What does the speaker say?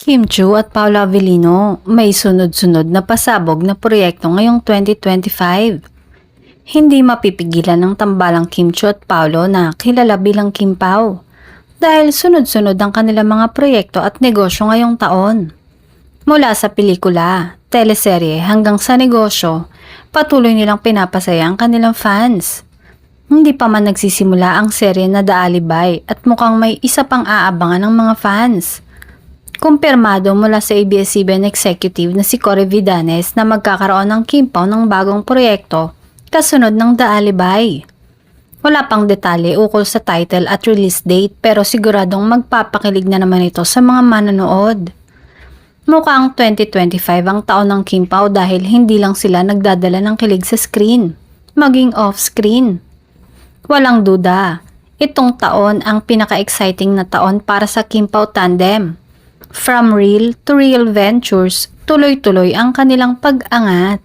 Kim Chiu at Paula Avellino may sunod-sunod na pasabog na proyekto ngayong 2025. Hindi mapipigilan ng tambalang Kim Chiu at Paolo na kilala bilang Kim Pao dahil sunod-sunod ang kanilang mga proyekto at negosyo ngayong taon. Mula sa pelikula, teleserye hanggang sa negosyo, patuloy nilang pinapasaya ang kanilang fans. Hindi pa man nagsisimula ang serye na The Alibay at mukhang may isa pang aabangan ng mga fans. Kumpirmado mula sa ABS-CBN executive na si Cory Vidanes na magkakaroon ng Kim Pao ng bagong proyekto kasunod ng The Alibay. Wala pang detalye ukol sa title at release date pero siguradong magpapakilig na naman ito sa mga manonood. Mukhang 2025 ang taon ng Kim Pao dahil hindi lang sila nagdadala ng kilig sa screen, maging off-screen. Walang duda, itong taon ang pinaka-exciting na taon para sa Kim Pao tandem. From real to real ventures, tuloy-tuloy ang kanilang pag-angat.